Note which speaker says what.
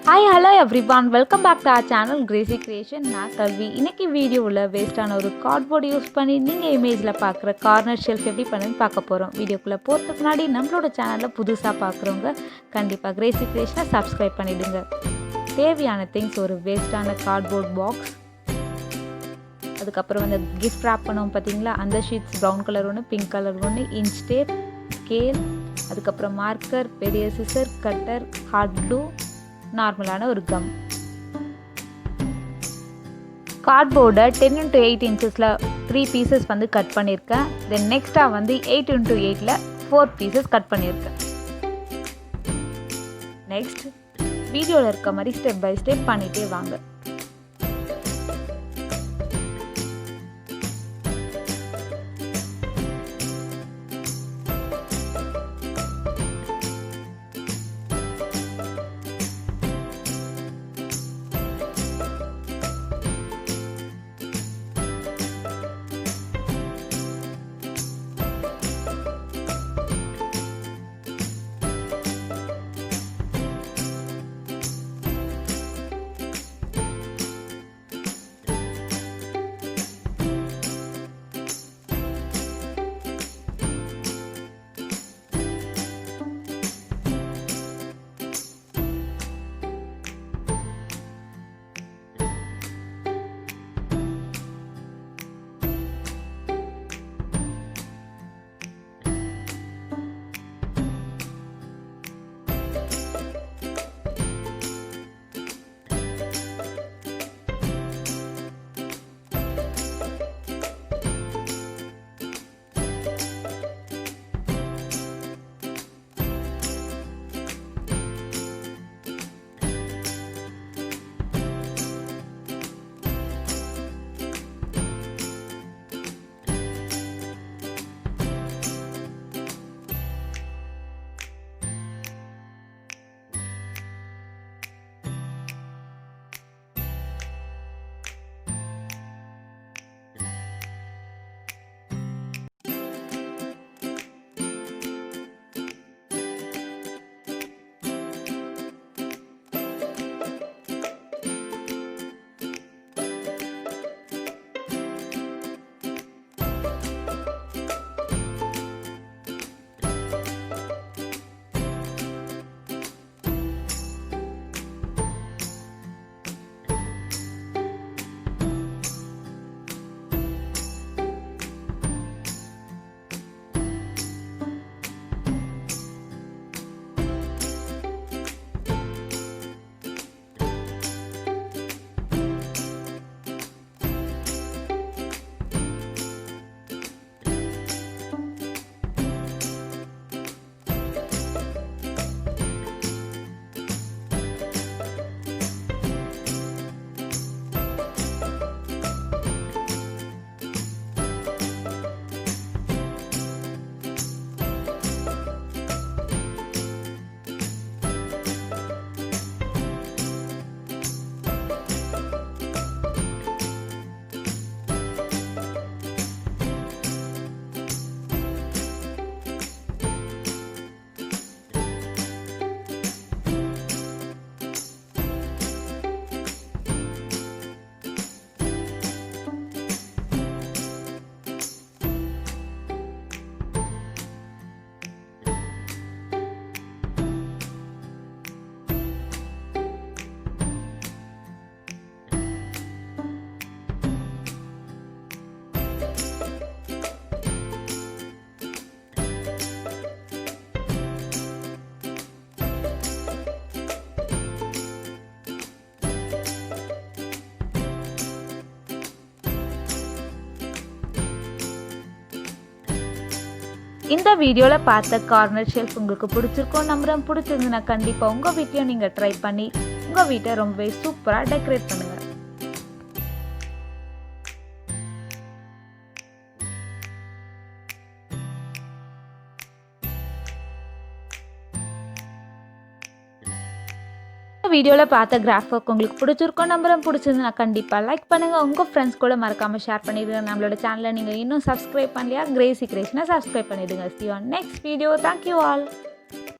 Speaker 1: Hi, hello everyone. Welcome back to our channel Gracy Creation. நான் கல்வி. இன்னைக்கு வீடியோவில் வேஸ்டான ஒரு கார்ட்போர்டு யூஸ் பண்ணி நீங்கள் இமேஜில் பார்க்குற கார்னர் ஷெல்ஃப் எப்படி பண்ணுன்னு பார்க்க போகிறோம். வீடியோக்குள்ளே போகிறதுக்கு முன்னாடி நம்மளோட சேனலில் புதுசாக பார்க்குறவங்க கண்டிப்பாக கிரேசி கிரியேஷனை சப்ஸ்கிரைப் பண்ணிவிடுங்க. தேவையான திங்ஸ் ஒரு வேஸ்டான கார்ட்போர்ட் பாக்ஸ், அதுக்கப்புறம் வந்து கிஃப்ட் ரேப் பண்ணுவோம் பார்த்தீங்களா, அந்த ஷீட்ஸ் ப்ரௌன் கலர் ஒன்று, பிங்க் கலர் ஒன்று, இன்ச் டேப், ஸ்கேல், அதுக்கப்புறம் மார்க்கர், பெரிய சிசர், கட்டர், ஹார்ட் க்ளூ, நார்மலான ஒரு கம். கார்ட்போர்டை 10 into 8 inches 3 பீசஸ் வந்து கட் பண்ணியிருக்கேன். தென் நெக்ஸ்ட்டாக வந்து 8 into 8 4 பீசஸ் கட் பண்ணியிருக்கேன். நெக்ஸ்ட் வீடியோவில் இருக்க மாதிரி ஸ்டெப் பை ஸ்டெப் பண்ணிகிட்டே வாங்க. இந்த வீடியோவில் பார்த்த கார்னர் ஷெல்ஃப் உங்களுக்கு பிடிச்சிருக்கோம் நம்புறேன். பிடிச்சிருந்துன்னா கண்டிப்பாக உங்கள் வீட்டையும் நீங்கள் ட்ரை பண்ணி உங்கள் வீட்டை ரொம்பவே சூப்பராக டெக்கரேட் பண்ணுங்கள். வீடியோவில் பார்த்த கிராஃப் ஒர்க் உங்களுக்கு பிடிச்சிருக்கோம் நம்புறேன். பிடிச்சிருந்துன்னா கண்டிப்பாக லைக் பண்ணுங்கள். உங்கள் ஃப்ரெண்ட்ஸ் கூட மறக்காமல் ஷேர் பண்ணிடுங்க. நம்மளோட சேனலை நீங்கள் இன்னும் சப்ஸ்கிரைப் பண்ணலையா, கிரேசி கிரியேஷனை சப்ஸ்கிரைப் பண்ணிவிடுங்க. See you on next video. Thank you all.